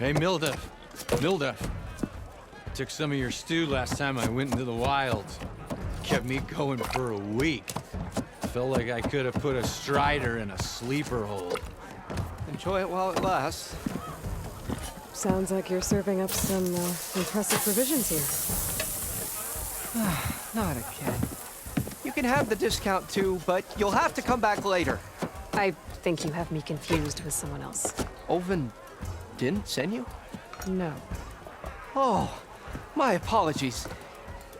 Hey, Milduff. Milduff. Took some of your stew last time I went into the wilds. Kept me going for a week. Felt like I could have put a strider in a sleeper hole. Enjoy it while it lasts. Sounds like you're serving up some impressive provisions here. Not again. You can have the discount too, but you'll have to come back later. I think you have me confused with someone else. Oven didn't send you? No. Oh, my apologies.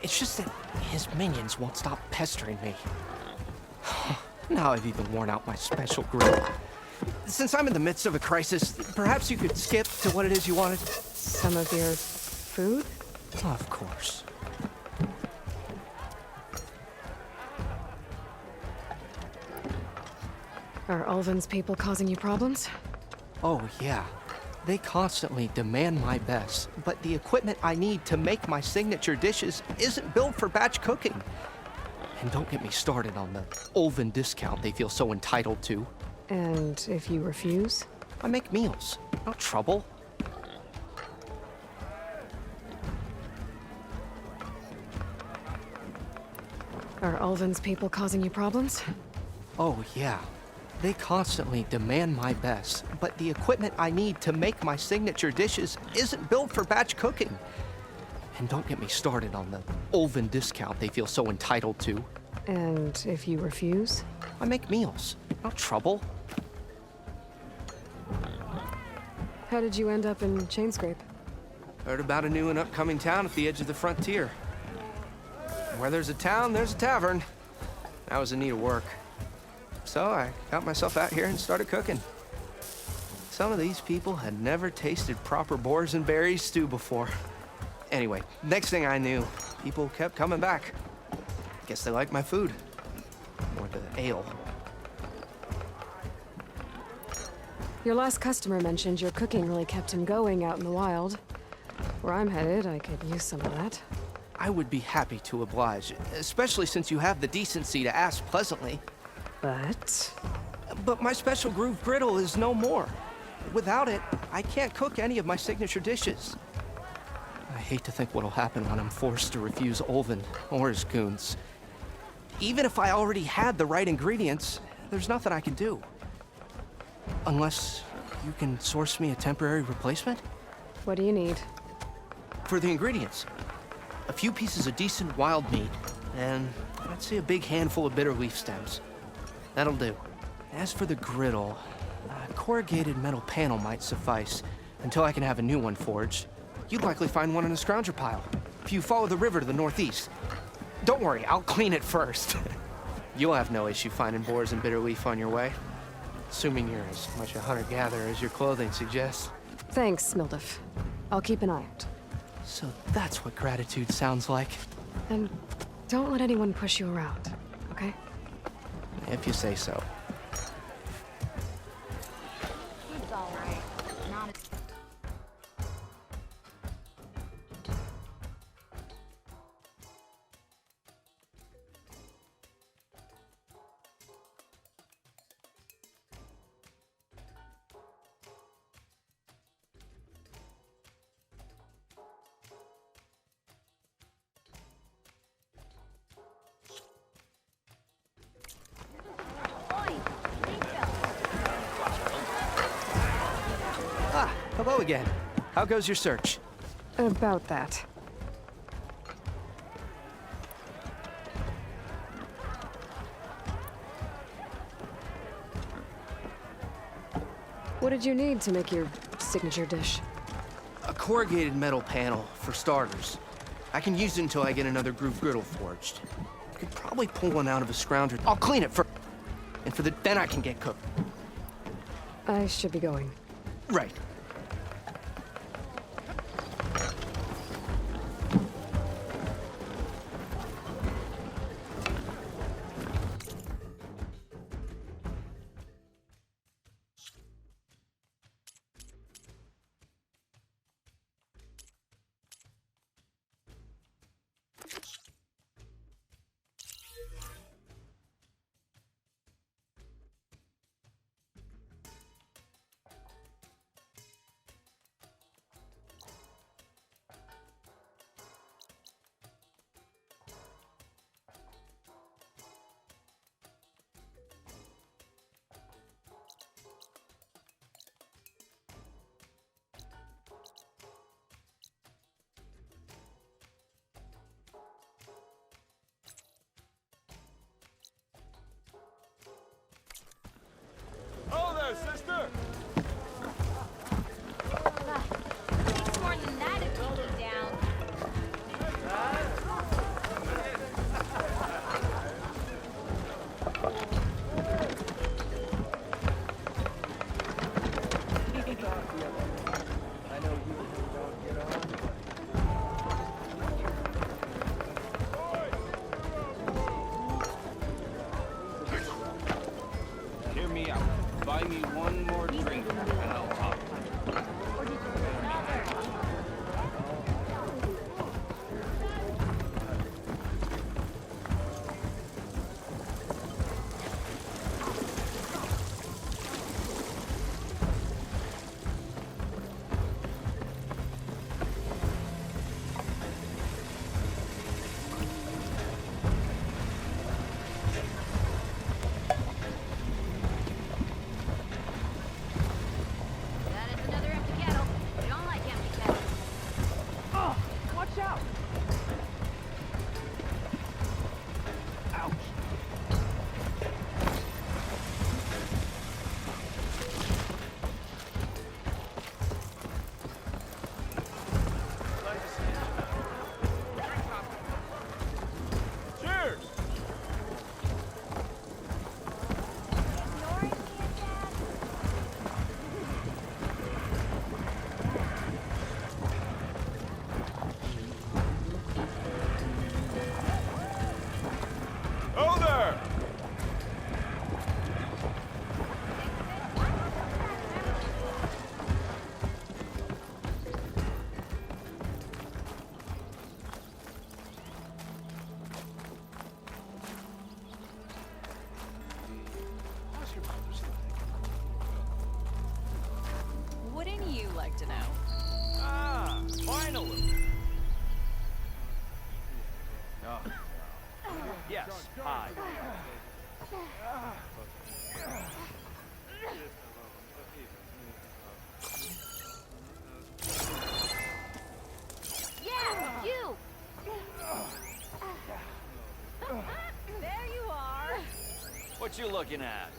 It's just that his minions won't stop pestering me. Now I've even worn out my special grill. Since I'm in the midst of a crisis, perhaps you could skip to what it is you wanted? Some of your food? Of course. Are Ulvin's people causing you problems? Oh, yeah. They constantly demand my best, but the equipment I need to make my signature dishes isn't built for batch cooking. And don't get me started on the Ulvin discount they feel so entitled to. And if you refuse? I make meals, no trouble. Are Ulvin's people causing you problems? Oh, yeah. They constantly demand my best, but the equipment I need to make my signature dishes isn't built for batch cooking. And don't get me started on the Ulvin discount they feel so entitled to. And if you refuse? I make meals, no trouble. How did you end up in Chainscrape? Heard about a new and upcoming town at the edge of the frontier. Where there's a town, there's a tavern. I was in need of work. So I got myself out here and started cooking. Some of these people had never tasted proper boars and berries stew before. Anyway, next thing I knew, people kept coming back. Guess they liked my food. Or the ale. Your last customer mentioned your cooking really kept him going out in the wild. Where I'm headed, I could use some of that. I would be happy to oblige, especially since you have the decency to ask pleasantly. But my special groove griddle is no more. Without it, I can't cook any of my signature dishes. I hate to think what'll happen when I'm forced to refuse Ulvin or his goons. Even if I already had the right ingredients, there's nothing I can do. Unless you can source me a temporary replacement? What do you need? For the ingredients, a few pieces of decent wild meat, and I'd say a big handful of bitter leaf stems. That'll do. As for the griddle, a corrugated metal panel might suffice until I can have a new one forged. You'd likely find one in a scrounger pile if you follow the river to the northeast. Don't worry, I'll clean it first. You'll have no issue finding boars and bitter leaf on your way. Assuming you're as much a hunter-gatherer as your clothing suggests. Thanks, Milduff. I'll keep an eye out. So that's what gratitude sounds like. And don't let anyone push you around, okay? If you say so. It's all right. Not as Hello again. How goes your search? About that. What did you need to make your signature dish? A corrugated metal panel, for starters. I can use it until I get another groove griddle forged. I could probably pull one out of a scrounger. I'll clean it first. And then I can get cooked. I should be going. Right. What you looking at?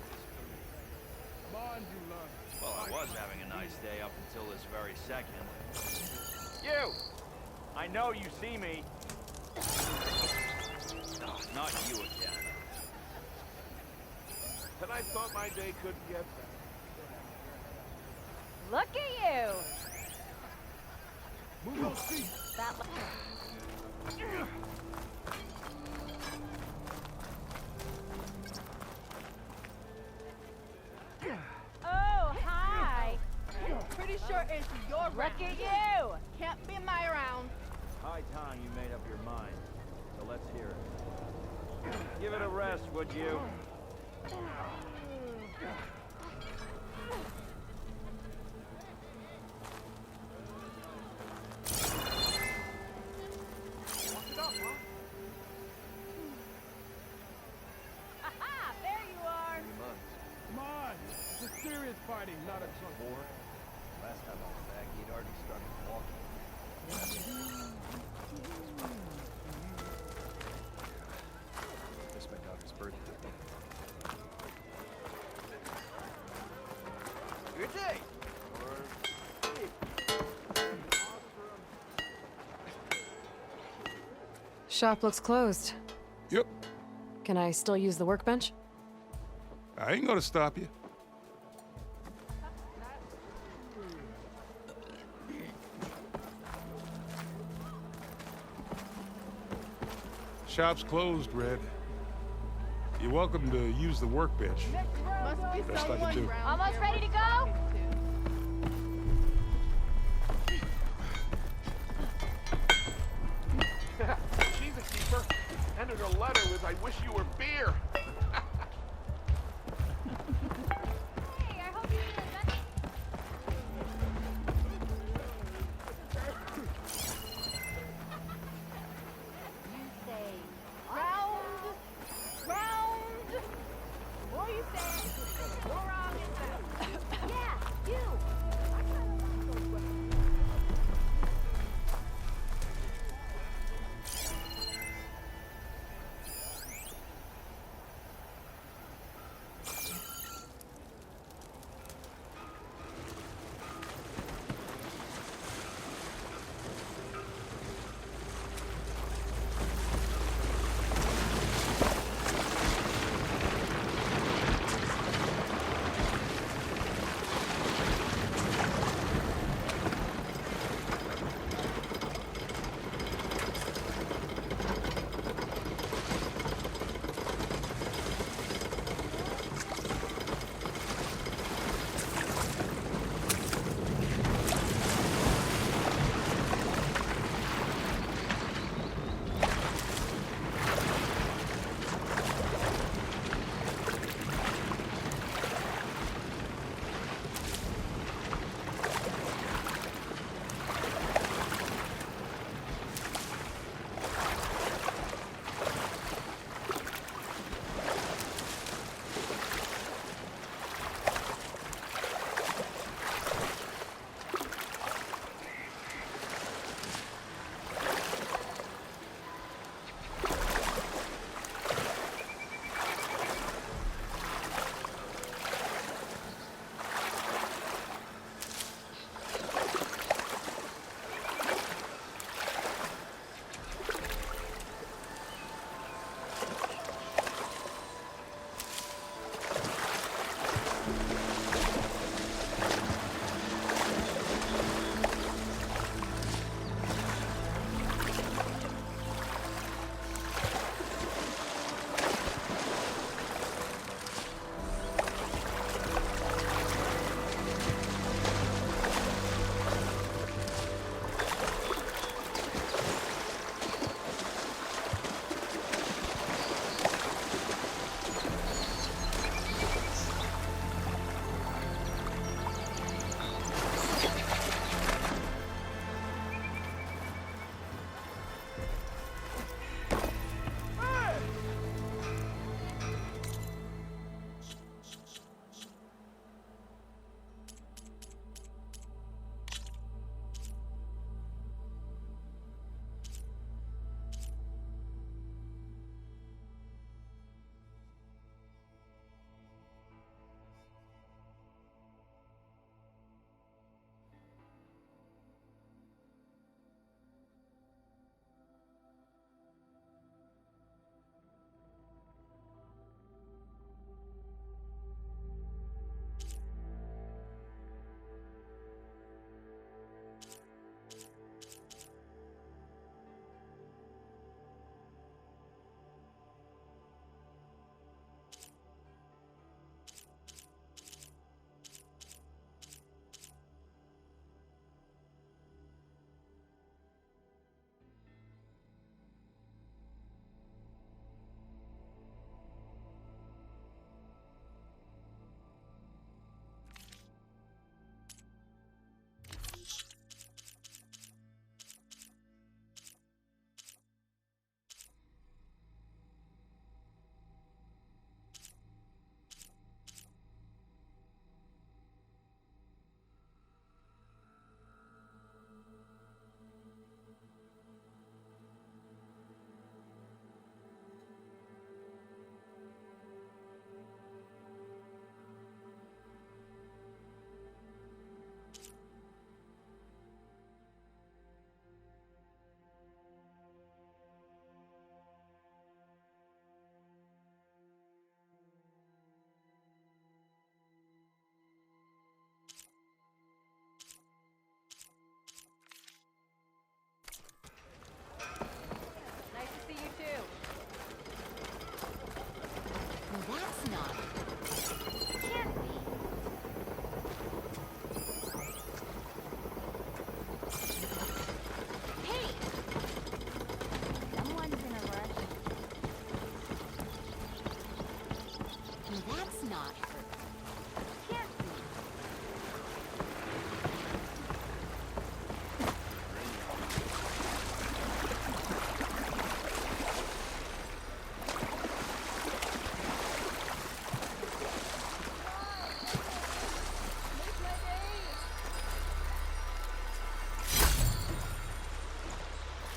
Well, I was having a nice day up until this very second. You! I know you see me. No, not you again. And I thought my day couldn't get better. Look at you! Move those feet! That Oh, hi! Pretty sure it's your round. Look at you! Can't be my round. High time you made up your mind. So let's hear it. Give it a rest, would you? Aha! There you are! Come on! It's a serious fighting, not a joke. Last time I was back, he'd already started walking. It's my daughter's birthday. Good day! Shop looks closed. Yep. Can I still use the workbench? I ain't gonna stop you. Shop's closed, Red. You're welcome to use the workbench. Must be Best I can someone do. round Almost here ready to go? Achievement Keeper handed a letter with "I wish you were beer." Hey, I hope you did that. You say round. What you say? Go wrong and back. yeah.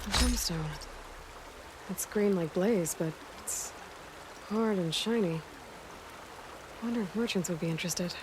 A gemstone. It's green like blaze, but it's hard and shiny. Wonder if merchants would be interested.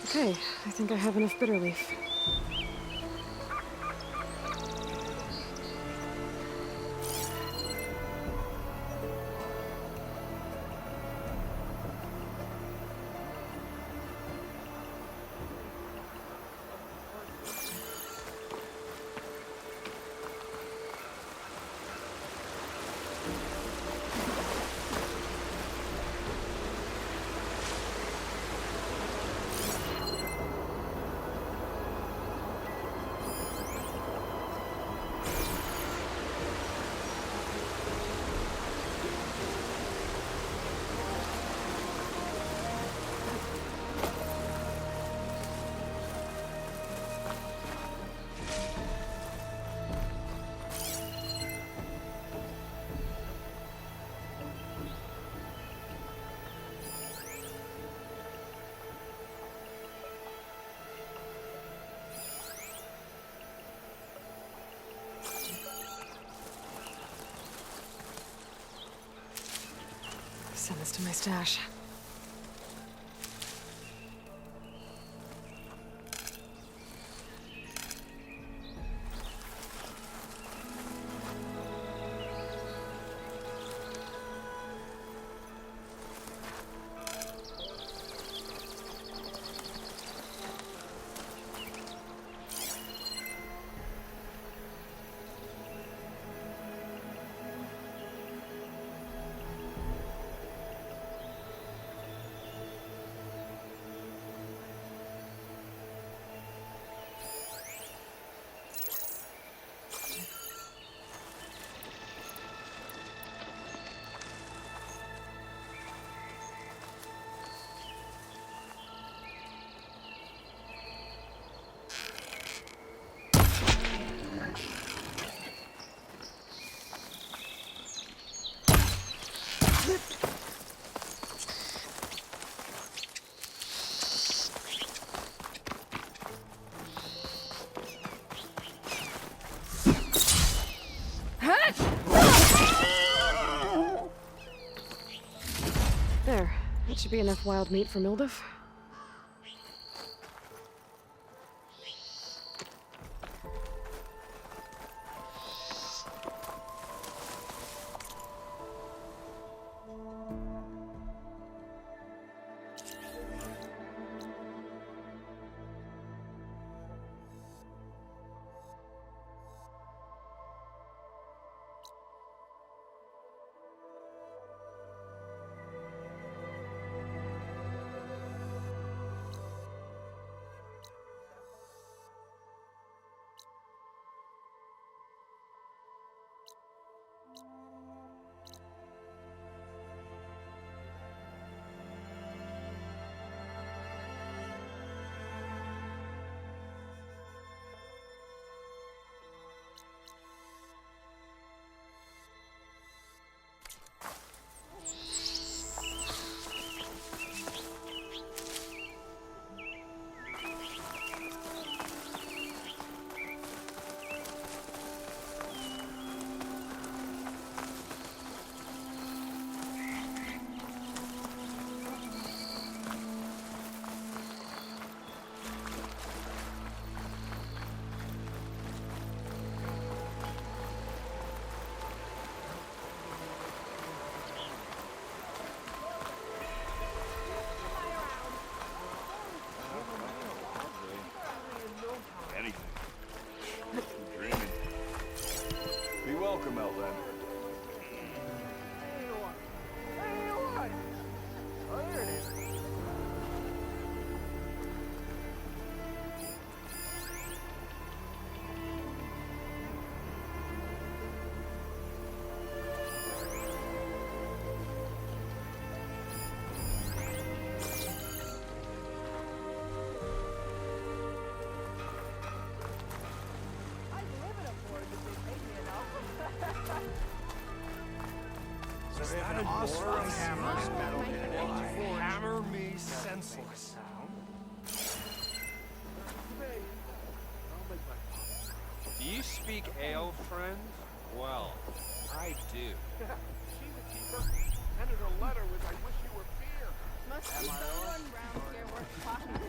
Okay, I think I have enough bitter leaf. Send this to my stash. There. That should be enough wild meat for Mildef. Hammer me senseless. Do you speak ale, friend? Well, I do. She's a keeper. Handed her a letter with "I wish you were beer." Must be someone round here worth talking to.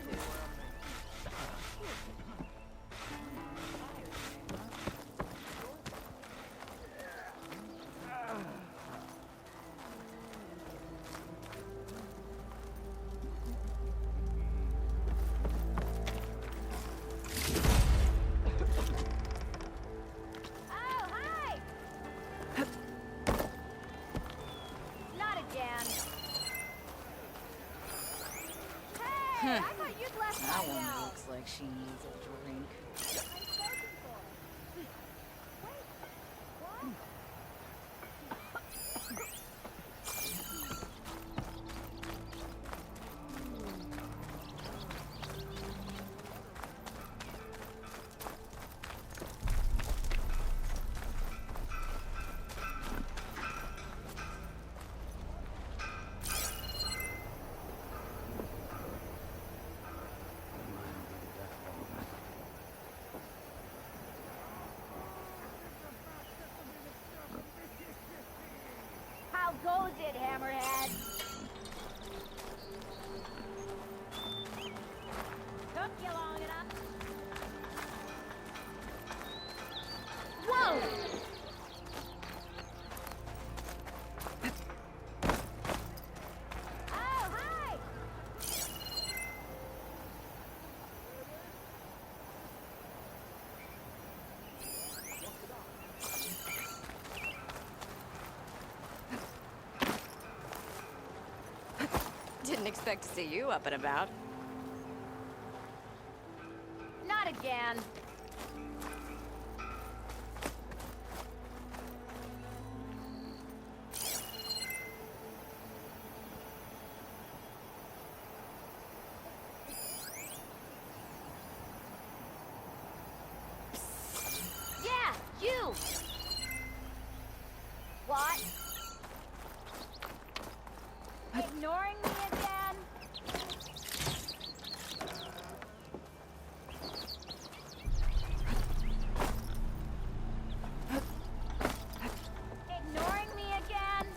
Oh, hi! Not again. Hey, I thought you'd left That by one now. looks like she needs a drink. How goes it, Hammerhead? Took you long enough. Whoa! Oh, hi! Didn't expect to see you up and about. Not again. Yeah, you! What? Ignoring me again? Ignoring me again?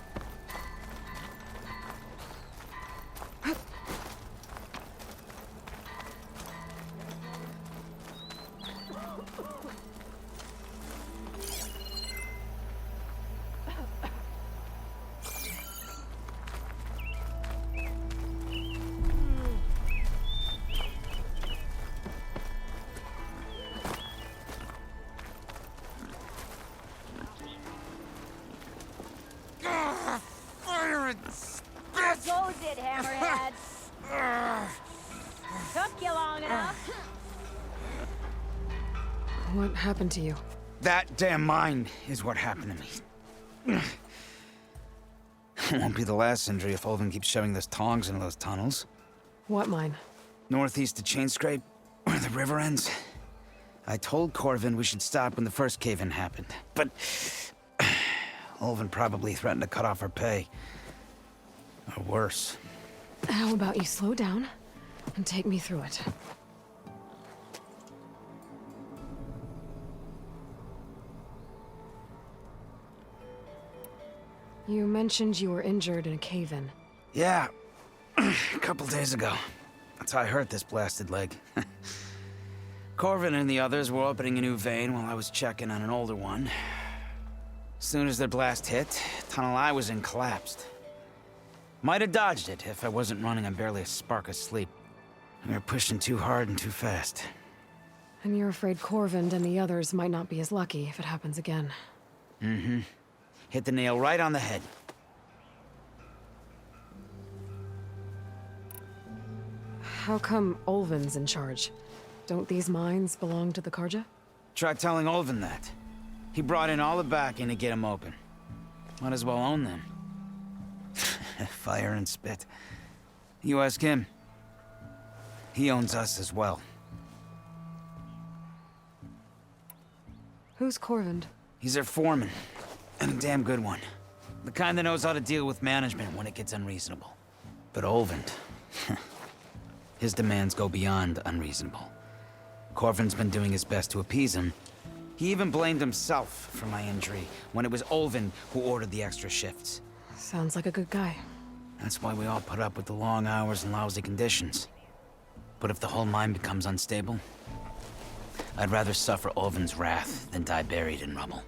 How goes it, Hammerhead? Took you long enough. What happened to you? That damn mine is what happened to me. It won't be the last injury if Ulvin keeps shoving those tongs into those tunnels. What mine? Northeast of Chainscrape, where the river ends. I told Corvin we should stop when the first cave-in happened, but Ulvin probably threatened to cut off her pay. Or worse. How about you slow down and take me through it? You mentioned you were injured in a cave-in. Yeah, a couple days ago. That's how I hurt this blasted leg. Corvin and the others were opening a new vein while I was checking on an older one. As soon as their blast hit, tunnel I was in collapsed. Might have dodged it if I wasn't running on barely a spark of sleep. We were pushing too hard and too fast. And you're afraid Corvind and the others might not be as lucky if it happens again. Mm-hmm. Hit the nail right on the head. How come Ulvin's in charge? Don't these mines belong to the Karja? Try telling Ulvin that. He brought in all the backing to get them open. Might as well own them. Fire and spit. You ask him. He owns us as well. Who's Corvind? He's their foreman. And a damn good one. The kind that knows how to deal with management when it gets unreasonable. But Ulvin, his demands go beyond unreasonable. Corvin's been doing his best to appease him. He even blamed himself for my injury when it was Ulvin who ordered the extra shifts. Sounds like a good guy. That's why we all put up with the long hours and lousy conditions. But if the whole mine becomes unstable, I'd rather suffer Ulvin's wrath than die buried in rubble.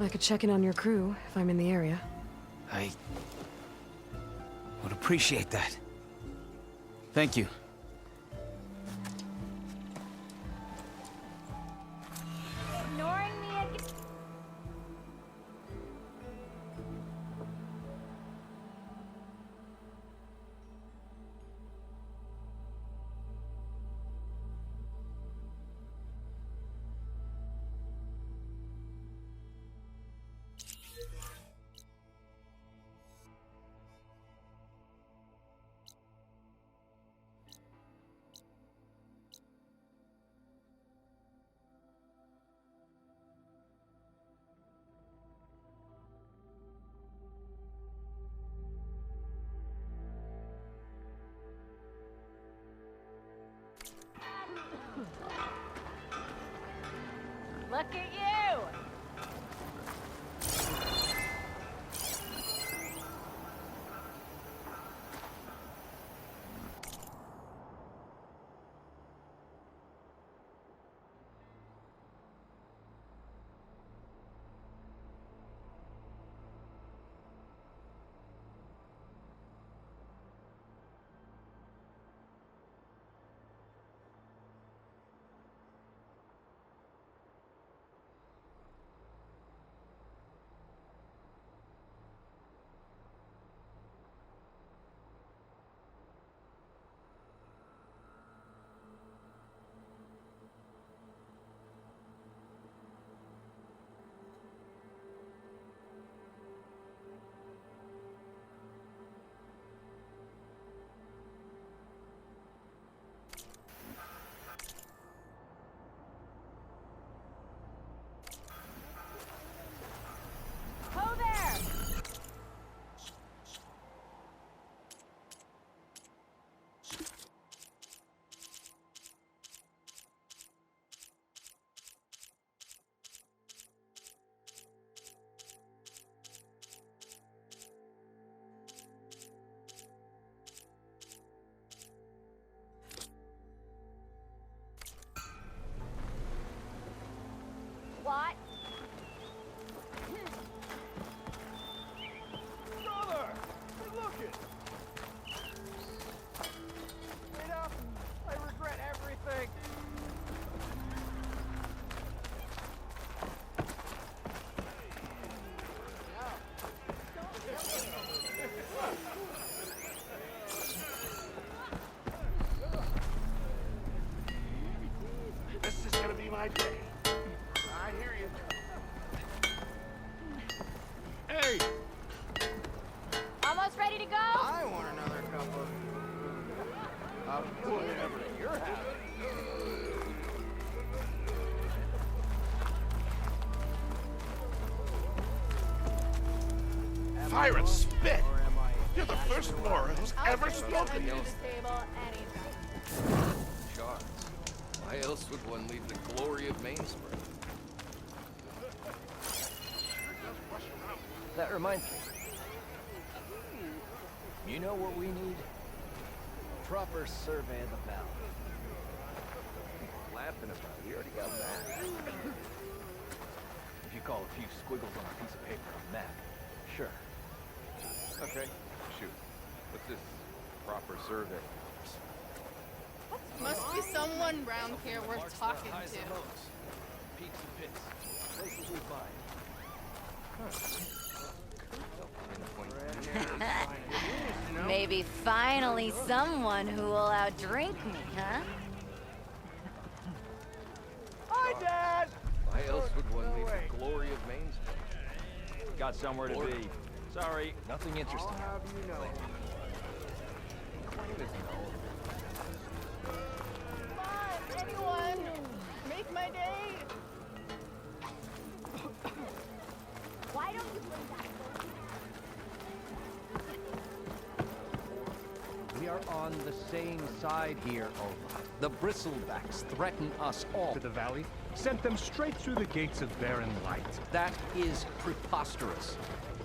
I could check in on your crew if I'm in the area. I would appreciate that. Thank you. Ignoring me again. Look at you! Ho there! What? Brother! Good looking! Wait up! I regret everything! This is gonna be my day. I hear you. Hey! Almost ready to go? I want another cup of whatever you're having. Fire and spit! You're the first Laura who's ever spoken. Table anytime. Shots. Why else would one leave the glory of Mainspring? That reminds me. You know what we need? Proper survey of the valley. Laughing about it. We already got that. If you call a few squiggles on a piece of paper a map, sure. Okay, shoot. What's this proper survey? Must be someone round here worth talking Highs to. and lows, peaks and pits, places we find. Maybe finally someone who will outdrink me, huh? Hi, Dad! Why else would one leave the glory of Mainspring? Got somewhere to be. Sorry, nothing interesting. I'll have you know. Come on, anyone! Make my day! Why don't you bring that We are on the same side here, Olaf. The bristlebacks threaten us all. To the valley, sent them straight through the gates of barren light. That is preposterous.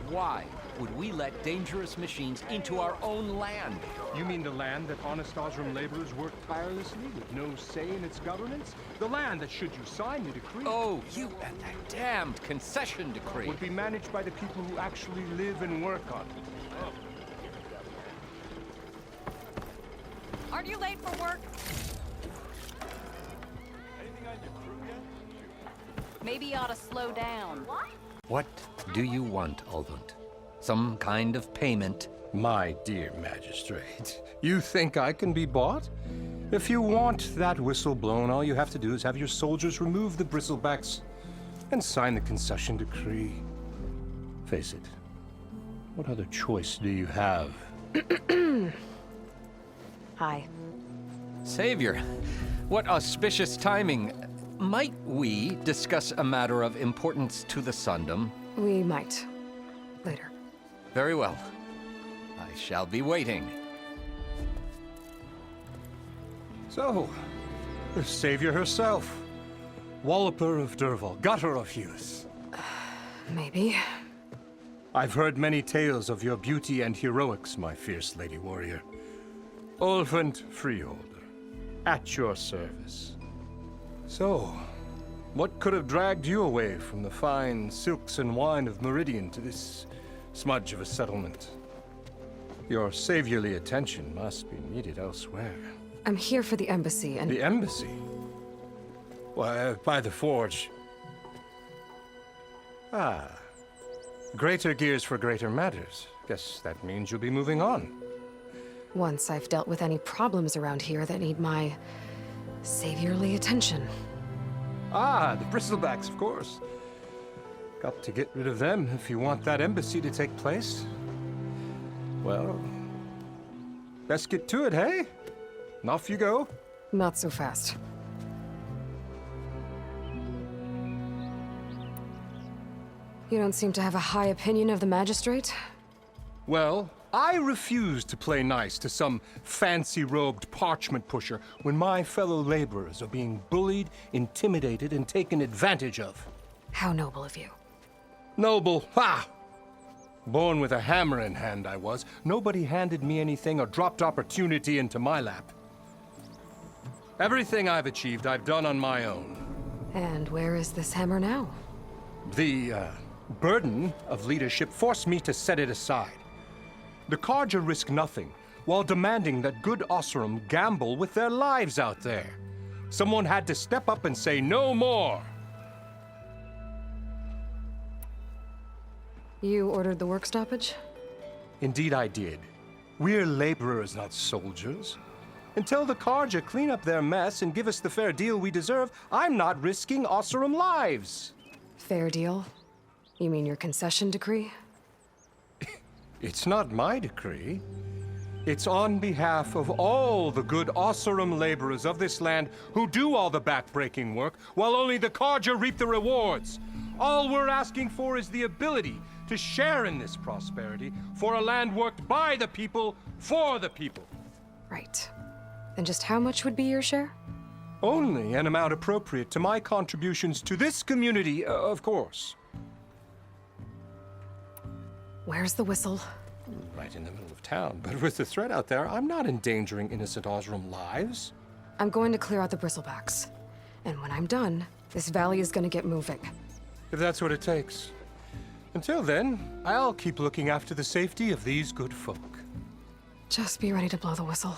Why would we let dangerous machines into our own land? You mean the land that honest Osram laborers work tirelessly with no say in its governance? The land that, should you sign the decree... Oh, you and that damned concession decree. ...would be managed by the people who actually live and work on it. Aren't you late for work? Anything on your crew yet? Maybe you ought to slow down. What do you want, Ulvund? Some kind of payment? My dear magistrate, you think I can be bought? If you want that whistle blown, all you have to do is have your soldiers remove the bristlebacks and sign the concession decree. Face it, what other choice do you have? Hi. Savior, what auspicious timing. Might we discuss a matter of importance to the Sundom? We might. Later. Very well. I shall be waiting. So, the savior herself. Walloper of Derval, gutter of youth. Maybe. I've heard many tales of your beauty and heroics, my fierce lady warrior. Ulvund Freeholder, at your service. So, what could have dragged you away from the fine silks and wine of Meridian to this smudge of a settlement? Your saviorly attention must be needed elsewhere. I'm here for the embassy and... The embassy? Why, by the forge. Ah. Greater gears for greater matters. Guess that means you'll be moving on. Once I've dealt with any problems around here that need my saviorly attention. Ah, the bristlebacks, of course. Got to get rid of them if you want that embassy to take place. Well, best get to it, hey? And off you go. Not so fast. You don't seem to have a high opinion of the magistrate? Well, I refuse to play nice to some fancy-robed parchment pusher when my fellow laborers are being bullied, intimidated, and taken advantage of. How noble of you. Noble? Ha! Born with a hammer in hand, I was. Nobody handed me anything or dropped opportunity into my lap. Everything I've achieved, I've done on my own. And where is this hammer now? The, burden of leadership forced me to set it aside. The Carja risk nothing, while demanding that good Osram gamble with their lives out there. Someone had to step up and say no more. You ordered the work stoppage? Indeed I did. We're laborers, not soldiers. Until the Carja clean up their mess and give us the fair deal we deserve, I'm not risking Osram lives. Fair deal? You mean your concession decree? It's not my decree. It's on behalf of all the good Osram laborers of this land who do all the back-breaking work, while only the Carja reap the rewards. All we're asking for is the ability to share in this prosperity for a land worked by the people, for the people. Right. And just how much would be your share? Only an amount appropriate to my contributions to this community, of course. Where's the whistle? Right in the middle of town, but with the threat out there, I'm not endangering innocent Osram lives. I'm going to clear out the bristlebacks. And when I'm done, this valley is going to get moving. If that's what it takes. Until then, I'll keep looking after the safety of these good folk. Just be ready to blow the whistle.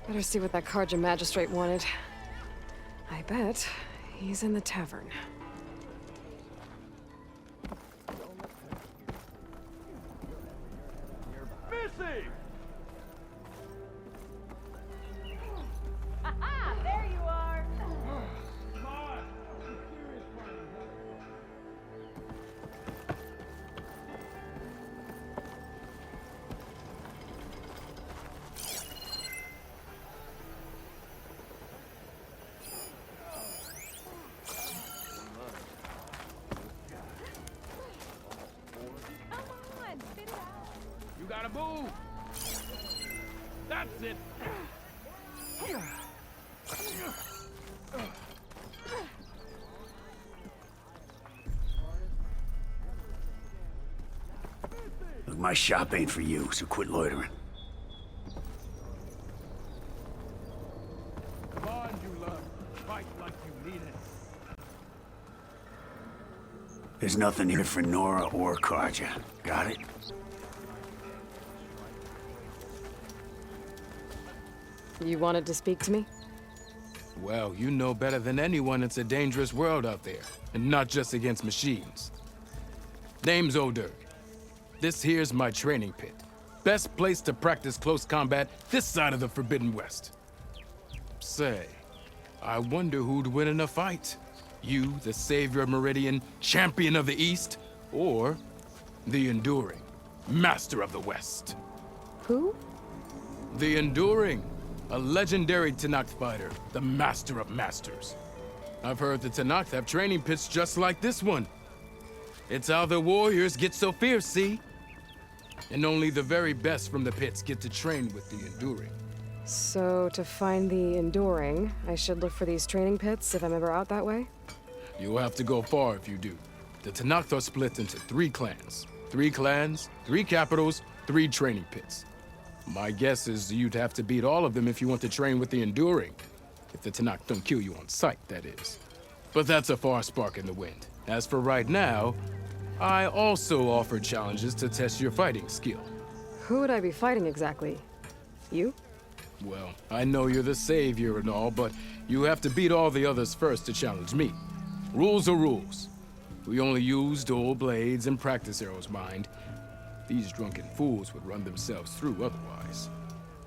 Better see what that Carja magistrate wanted. I bet he's in the tavern. Missy! gotta move. That's it. Look, my shop ain't for you, so quit loitering. Come on, you love. Fight like you need it. There's nothing here for Nora or Karja. Got it? You wanted to speak to me? Well, you know better than anyone it's a dangerous world out there, and not just against machines. Name's O'Dirk. This here's my training pit. Best place to practice close combat this side of the Forbidden West. Say, I wonder who'd win in a fight. You, the savior of Meridian, champion of the East, or the Enduring, master of the West. Who? The Enduring, a legendary Tenakth fighter, the master of masters. I've heard the Tenakth have training pits just like this one. It's how the warriors get so fierce, see? And only the very best from the pits get to train with the Enduring. So, to find the Enduring, I should look for these training pits if I'm ever out that way? You'll have to go far if you do. The Tenakth are split into 3 clans. 3 clans, 3 capitals, 3 training pits. My guess is you'd have to beat all of them if you want to train with the Enduring. If the Tenakth don't kill you on sight, that is. But that's a far spark in the wind. As for right now, I also offer challenges to test your fighting skill. Who would I be fighting exactly? You? Well, I know you're the savior and all, but you have to beat all the others first to challenge me. Rules are rules. We only use dual blades and practice arrows, mind. These drunken fools would run themselves through otherwise.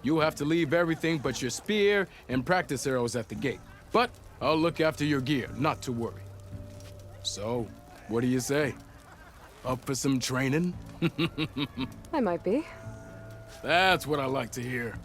You'll have to leave everything but your spear and practice arrows at the gate. But I'll look after your gear, not to worry. So, what do you say? Up for some training? I might be. That's what I like to hear.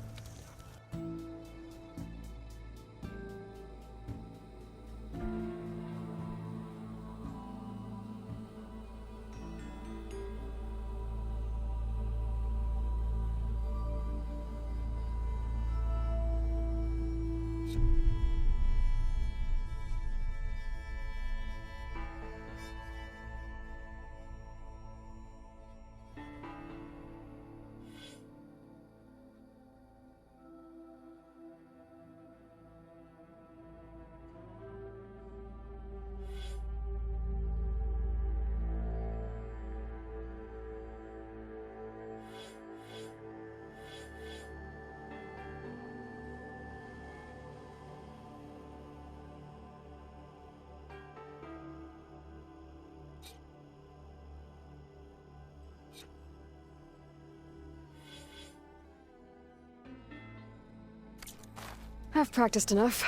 I've practiced enough.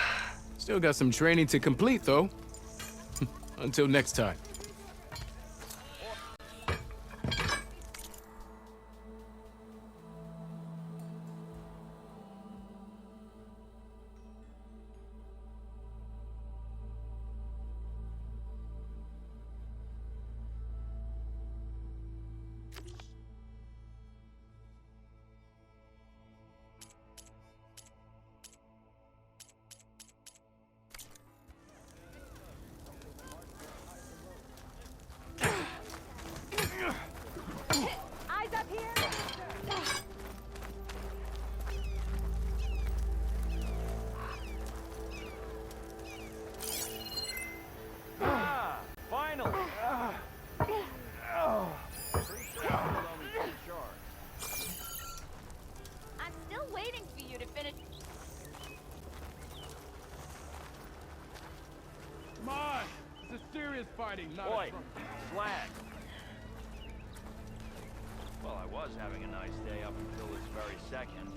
Still got some training to complete, though. Until next time. Eyes up here. Ah, finally. I'm still waiting for you to finish. Come on! This is serious fighting, not Boy, a slag. Well, I was having a nice day up until this very second.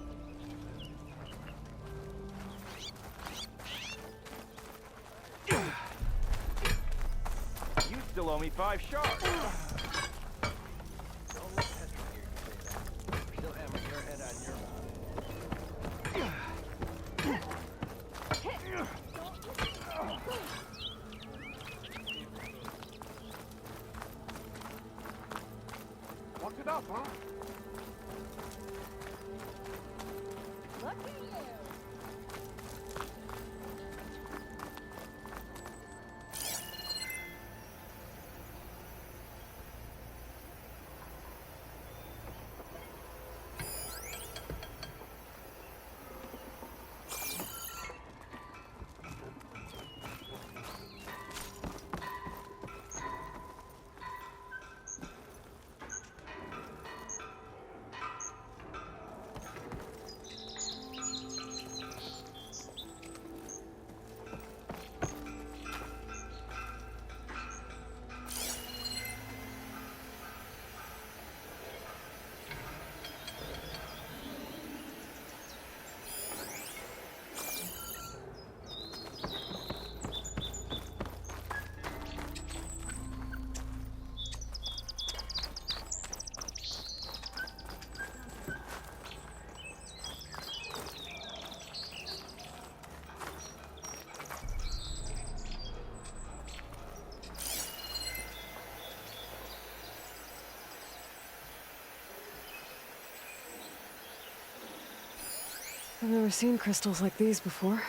You still owe me 5 shards. Don't let Petra hear you say that. You're still hammering your head on your... What's it up, huh? I've never seen crystals like these before.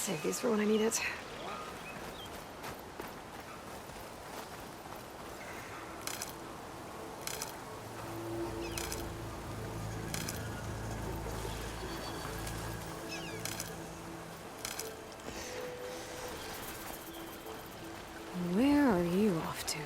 Save these for when I need it. Where are you off to?